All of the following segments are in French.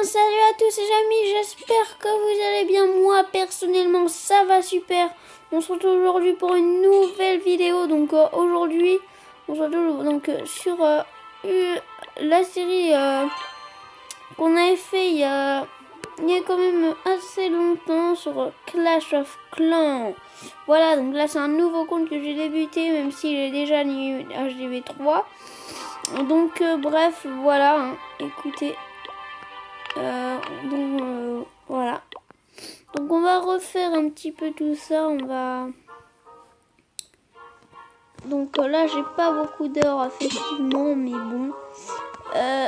salut à tous les amis, j'espère que vous allez bien. Moi personnellement ça va super. On se retrouve aujourd'hui pour une nouvelle vidéo. Donc aujourd'hui on se retrouve donc sur la série qu'on avait fait il y a quand même assez longtemps sur Clash of Clans. Voilà, donc là c'est un nouveau compte que j'ai débuté, même s'il est déjà niveau HDV 3. Donc bref, voilà, hein, écoutez. Voilà. Donc on va refaire un petit peu tout ça. On va. Donc là j'ai pas beaucoup d'heures effectivement, mais bon.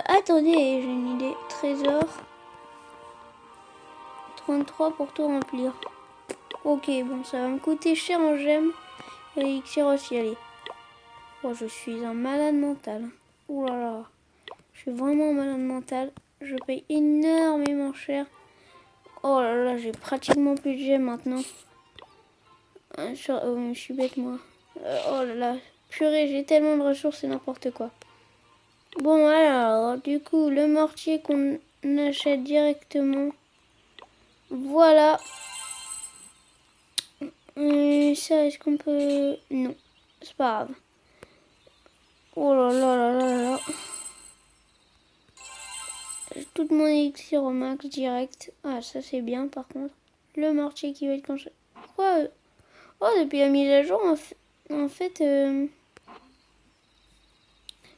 Attendez, j'ai une idée. Trésor. 33 pour tout remplir. Ok, bon, ça va me coûter cher en gemmes. Et l'élixir aussi, allez. Oh, je suis un malade mental. Ouh là là. Je suis vraiment un malade mental. Je paye énormément cher. Oh là là, j'ai pratiquement plus de gemmes maintenant. Je suis bête moi. Oh là là. Purée, j'ai tellement de ressources, c'est n'importe quoi. Bon alors, du coup, le mortier qu'on achète directement. Voilà. Ça, est-ce qu'on peut... Non, c'est pas grave. Oh là là là là là. J'ai tout mon élixir au max direct. Ah, ça c'est bien par contre. Le mortier qui va être construit. Quoi Oh, depuis la mise à jour, en fait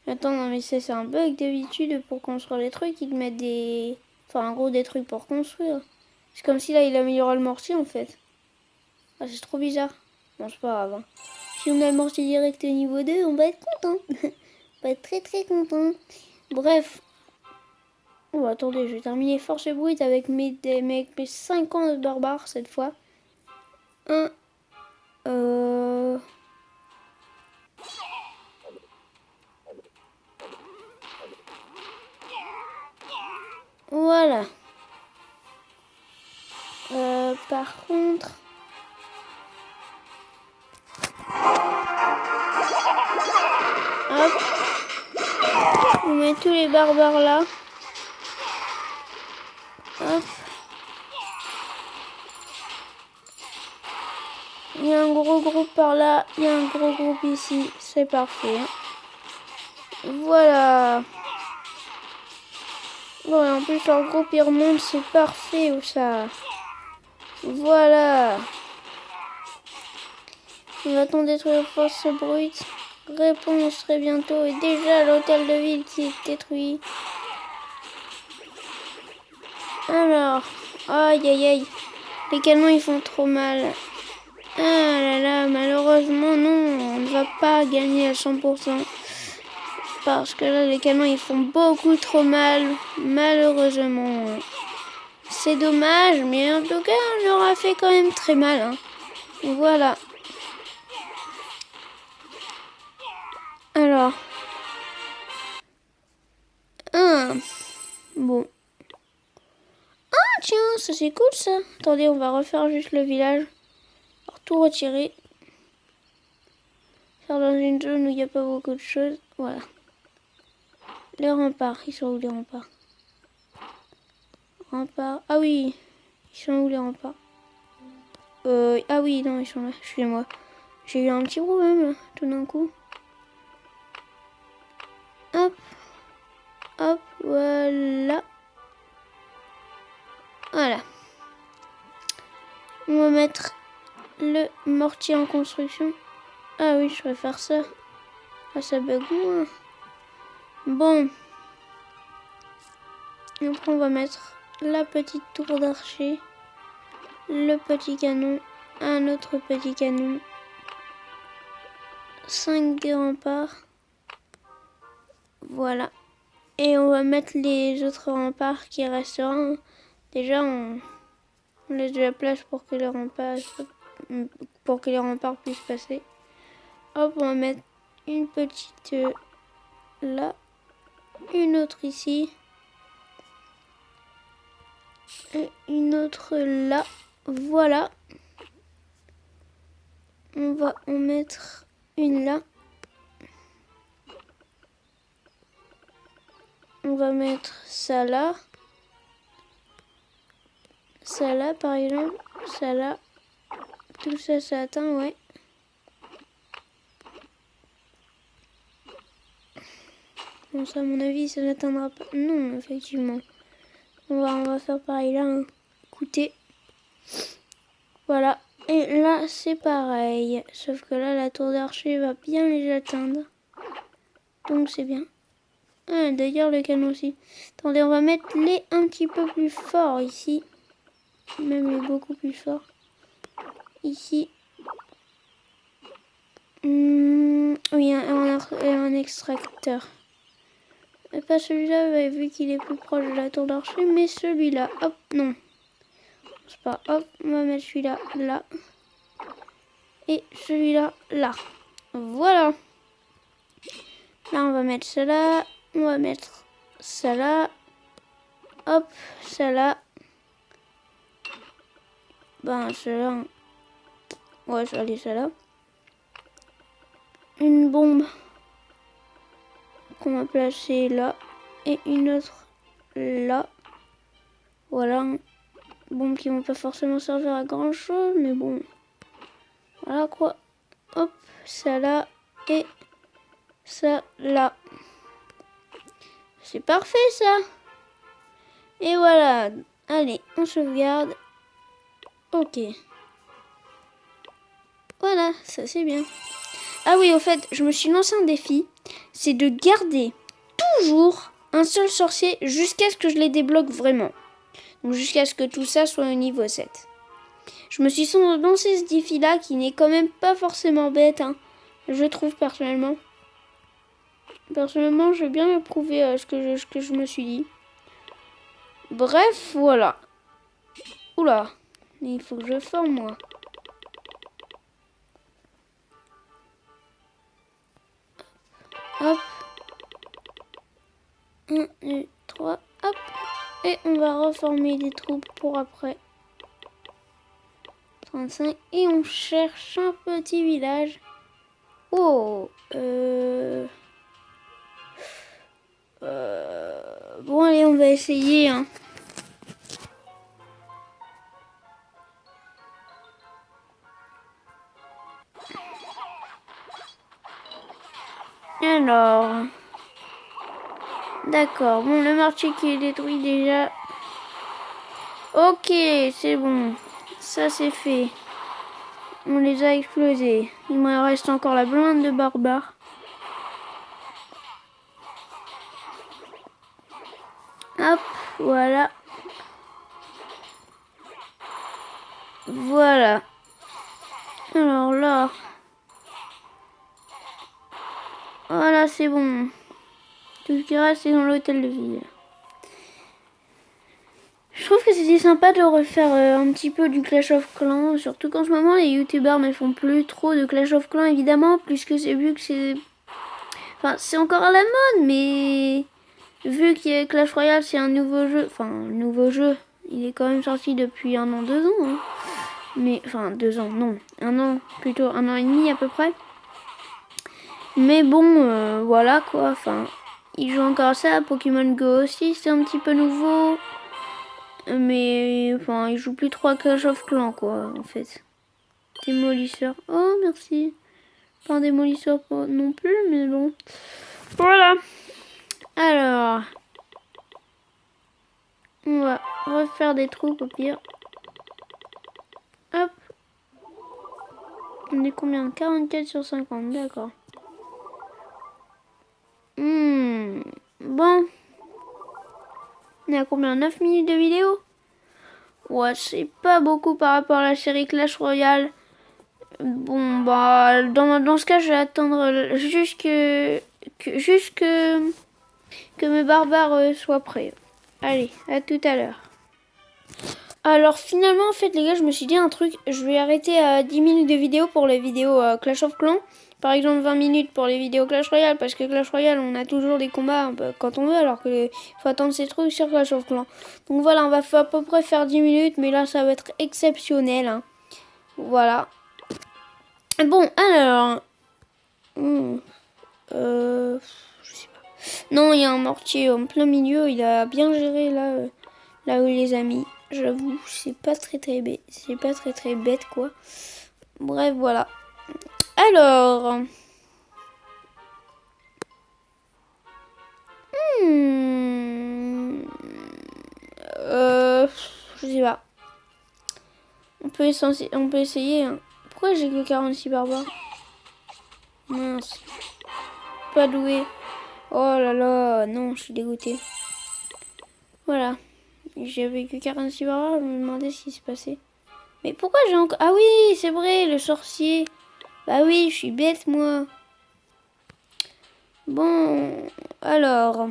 Attends, non mais c'est un bug d'habitude pour construire les trucs. Ils te mettent des... Enfin, en gros, des trucs pour construire. C'est comme si là, il améliore le mortier en fait. Ah, c'est trop bizarre. Bon, c'est pas grave. Hein. Si on a le mortier direct au niveau 2, on va être content. On va être très très content. Bref. Oh, attendez, je vais terminer force brute avec mes 50 barbares cette fois. Voilà. Par contre... Hop. On met tous les barbares là. Hop. Il y a un gros groupe par là. Il y a un gros groupe ici. C'est parfait. Voilà. Bon, et en plus, leur groupe il remonte. C'est parfait ou ça. Voilà. On va-t-on détruire force brute? Réponse très bientôt. Et déjà l'hôtel de ville qui est détruit. Alors. Aïe aïe aïe. Les canons ils font trop mal. Ah là là, malheureusement non, on ne va pas gagner à 100%. Parce que là les canons ils font beaucoup trop mal, malheureusement. C'est dommage, mais en tout cas on leur a fait quand même très mal. Hein. Voilà. Alors. Bon. Ah tiens, ça c'est cool ça. Attendez, on va refaire juste le village. Alors tout retirer. Faire dans une zone où il n'y a pas beaucoup de choses. Voilà. Les remparts, ils sont où les remparts? Remparts. Ah oui, ils sont où les remparts? Ah oui, non, ils sont là. Excusez-moi. J'ai eu un petit problème là, tout d'un coup. Hop. Hop, voilà. Voilà. On va mettre le mortier en construction. Ah oui, je vais faire ça. Ah, ça bug moins. Bon. Et après, on va mettre la petite tour d'archer. Le petit canon. Un autre petit canon. 5 des remparts. Voilà. Et on va mettre les autres remparts qui resteront. Déjà, on laisse de la place pour que les remparts puissent passer. Hop, on va mettre une petite là. Une autre ici. Et une autre là. Voilà. On va en mettre une là. On va mettre ça là. ça là par exemple, ça là, tout ça, ça atteint, ouais. Bon, ça, à mon avis, ça n'atteindra pas. Non, effectivement. On va faire pareil là. Hein. Écoutez. Voilà. Et là, c'est pareil. Sauf que là, la tour d'archer va bien les atteindre. Donc, c'est bien. Ah, d'ailleurs, le canon aussi. Attendez, on va mettre les un petit peu plus forts ici. Même les beaucoup plus forts. Ici. Oui, un extracteur. Pas celui-là, vu qu'il est plus proche de la tour d'archer, mais celui-là. Hop, non. C'est pas, hop, on va mettre celui-là, là. Et celui-là, là. Voilà. Là, on va mettre cela. On va mettre ça là. Hop, ça là. Ben, cela. Ouais, je vais aller ça là. Une bombe qu'on va placer là. Et une autre là. Voilà. Bombes qui vont pas forcément servir à grand chose, mais bon. Voilà quoi. Hop, ça là. Et ça là. C'est parfait ça. Et voilà. Allez, on sauvegarde. Ok. Voilà, ça c'est bien. Ah oui, au fait, je me suis lancé un défi. C'est de garder toujours un seul sorcier jusqu'à ce que je les débloque vraiment. Donc jusqu'à ce que tout ça soit au niveau 7. Je me suis lancé ce défi-là qui n'est quand même pas forcément bête. Hein, je trouve personnellement. Personnellement, j'ai bien approuvé ce que je me suis dit. Bref, voilà. Oula, il faut que je forme moi. Hop. 1, 2, 3, hop. Et on va reformer des troupes pour après. 35. Et on cherche un petit village. Oh. Bon, allez, on va essayer. Hein. Alors. D'accord. Bon, le marché qui est détruit déjà. Ok, c'est bon. Ça, c'est fait. On les a explosés. Il me reste encore la blinde de barbares. Hop, voilà. Voilà. Alors là. Voilà, c'est bon. Tout ce qui reste, c'est dans l'hôtel de ville. Je trouve que c'était sympa de refaire un petit peu du Clash of Clans. Surtout qu'en ce moment, les youtubeurs ne font plus trop de Clash of Clans, évidemment. Puisque c'est vu que c'est... Enfin, c'est encore à la mode, mais... Vu que Clash Royale, c'est un nouveau jeu. Enfin, un nouveau jeu. Il est quand même sorti depuis 1 an, 2 ans. Hein. Mais, enfin, 2 ans, non. 1 an, plutôt 1 an et demi à peu près. Mais bon, voilà quoi. Enfin, ils jouent encore à ça. Pokémon Go aussi, c'est un petit peu nouveau. Mais, enfin, ils jouent plus trop à Clash of Clans quoi, en fait. Démolisseur. Oh, merci. Pas un démolisseur non plus, mais bon. Voilà. Alors. On va refaire des troupes au pire. Hop. On est combien? 44 sur 50, d'accord. Bon. On est à combien? 9 minutes de vidéo? Ouais, c'est pas beaucoup par rapport à la série Clash Royale. Bon, bah, dans ce cas, je vais attendre juste que mes barbares soient prêts. Allez, à tout à l'heure. Alors finalement, en fait, les gars, je me suis dit un truc. Je vais arrêter à 10 minutes de vidéo pour les vidéos Clash of Clans. Par exemple, 20 minutes pour les vidéos Clash Royale. Parce que Clash Royale, on a toujours des combats un peu quand on veut. Alors qu'il faut attendre ces trucs sur Clash of Clans. Donc voilà, on va à peu près faire 10 minutes. Mais là, ça va être exceptionnel. Hein. Voilà. Bon, alors... je sais pas. Non, il y a un mortier en plein milieu. Il a bien géré là où il les a mis. J'avoue, c'est pas très bête. C'est pas très bête, quoi. Bref, voilà. Alors... Je sais pas. On peut essayer. Hein. Pourquoi j'ai que 46 barbares? Mince. Pas doué. Oh là là. Non, je suis dégoûtée. Voilà. J'avais que 46 barbares. Je me demandais ce qui se passait. Mais pourquoi j'ai encore... Ah oui, c'est vrai, le sorcier. Bah oui, je suis bête, moi. Bon, alors...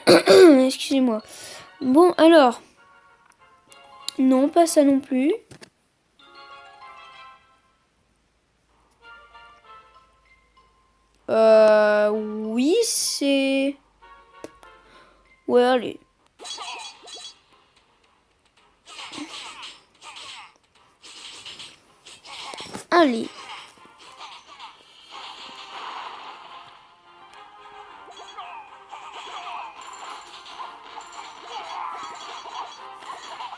Excusez-moi. Bon, alors... Non, pas ça non plus. Oui, c'est... Ouais, allez. Allez.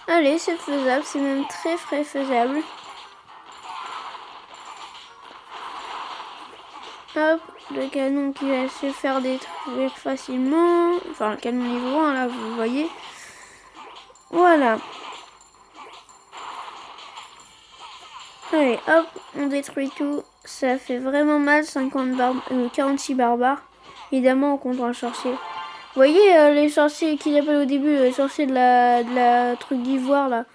Allez, c'est faisable, c'est même très faisable. Hop, le canon qui va se faire détruire facilement. Enfin, le canon niveau 1, là, vous voyez. Voilà. Allez, hop, on détruit tout. Ça fait vraiment mal, 46 barbares. Évidemment, on compte un sorcier. Vous voyez les sorciers qu'ils appellent au début, les sorciers de la truc d'ivoire, là.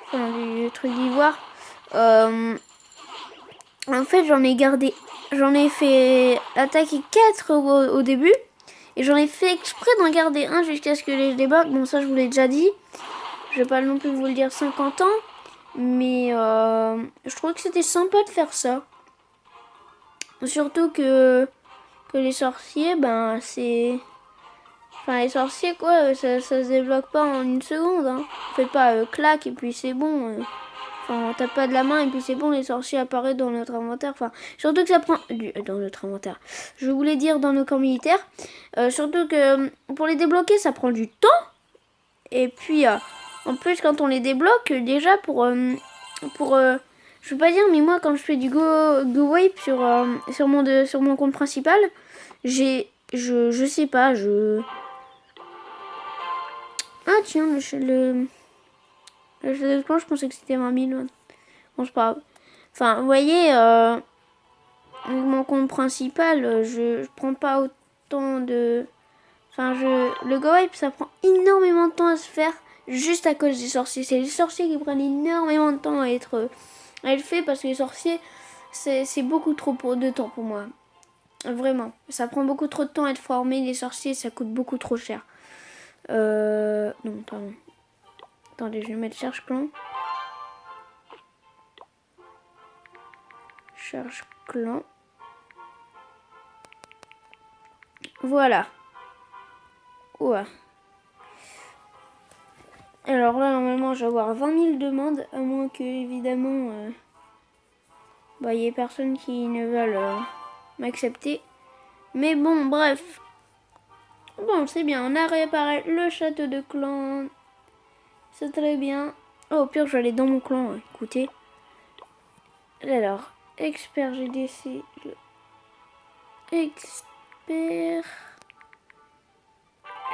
Enfin, du truc d'ivoire. En fait, j'en ai fait attaquer 4 au début. Et j'en ai fait exprès d'en garder un jusqu'à ce que les débarquent. Bon, ça, je vous l'ai déjà dit. Je vais pas non plus vous le dire 50 ans. Mais je trouve que c'était sympa de faire ça. Surtout que les sorciers, ben, c'est... Enfin, les sorciers, quoi, ça se débloque pas en une seconde. Hein. On fait pas clac et puis c'est bon. Enfin, on tape pas de la main et puis c'est bon, les sorciers apparaissent dans notre inventaire. Enfin, surtout que ça prend... Dans notre inventaire. Je voulais dire dans nos camps militaires. Surtout que pour les débloquer, ça prend du temps. Et puis, en plus, quand on les débloque, déjà je veux pas dire, mais moi, quand je fais du go wipe sur mon compte principal, je sais pas, Ah tiens, le château de plan, je pensais que c'était 20 000. Bon, c'est pas grave. Enfin, vous voyez, mon compte principal, je prends pas autant de... Enfin, le go wipe, ça prend énormément de temps à se faire juste à cause des sorciers. C'est les sorciers qui prennent énormément de temps à être fait parce que les sorciers, c'est beaucoup trop de temps pour moi. Vraiment. Ça prend beaucoup trop de temps à être formé. Les sorciers, ça coûte beaucoup trop cher. Non, pardon. Attendez, je vais mettre cherche clan. Cherche clan. Voilà. Ouais. Alors là, normalement, je vais avoir 20 000 demandes, à moins que, évidemment, il y ait personne qui ne veulent m'accepter. Mais bon, bref. Bon, c'est bien, on a réparé le château de clan. C'est très bien. Oh, au pire, je vais aller dans mon clan, hein. Écoutez. Alors, expert GDC. Expert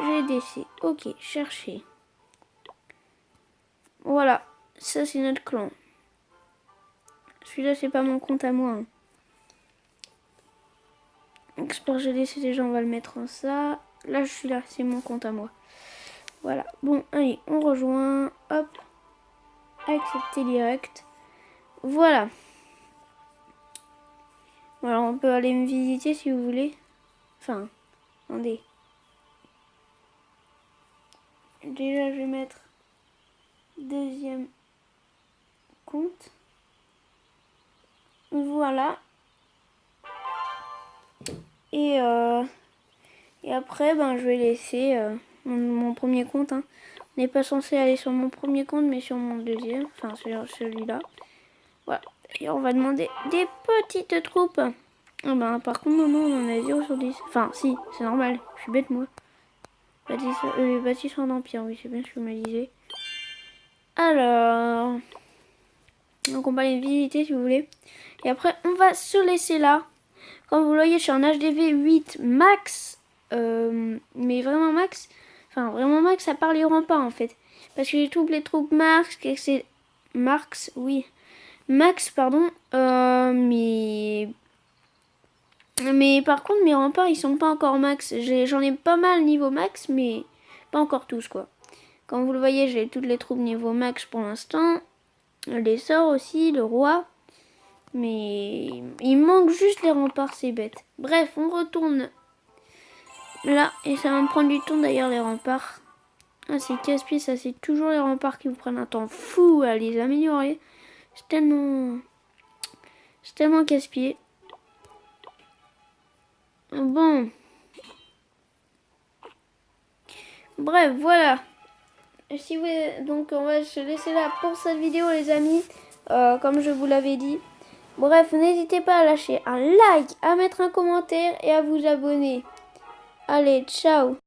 GDC. Ok, chercher. Voilà, ça c'est notre clan. Celui-là, c'est pas mon compte à moi. Hein. Expert GDC, déjà, on va le mettre en ça. Là, je suis là, c'est mon compte à moi. Voilà. Bon, allez, on rejoint. Hop. Accepter direct. Voilà. Voilà, on peut aller me visiter si vous voulez. Enfin, attendez. Déjà, je vais mettre deuxième compte. Voilà. Et après, ben, je vais laisser mon premier compte. Hein. On n'est pas censé aller sur mon premier compte, mais sur mon deuxième. Enfin, sur celui-là. Voilà. Et on va demander des petites troupes. Ah ben, par contre, non, on en a 0 sur 10. Enfin, si, c'est normal. Je suis bête, moi. Bâtisseur d'Empire, oui, c'est bien ce que je me disais. Alors, donc on va les visiter si vous voulez. Et après, on va se laisser là. Comme vous le voyez, je suis en HDV 8 max. Mais vraiment max. Enfin, vraiment max, à part les remparts en fait. Parce que j'ai toutes les troupes max, c'est Max, oui. Max, pardon. Mais par contre, mes remparts, ils sont pas encore max. J'en ai pas mal niveau max, mais pas encore tous, quoi. Comme vous le voyez, j'ai toutes les troupes niveau max pour l'instant. Les sorts aussi, le roi. Mais il manque juste les remparts, c'est bête. Bref, on retourne là. Et ça va me prendre du temps d'ailleurs, les remparts. Ah, c'est casse-pied, ça, c'est toujours les remparts qui vous prennent un temps fou à les améliorer. C'est tellement casse-pied. Bon. Bref, voilà. Si vous... Donc, on va se laisser là pour cette vidéo, les amis. Comme je vous l'avais dit. Bref, n'hésitez pas à lâcher un like, à mettre un commentaire et à vous abonner. Allez, ciao!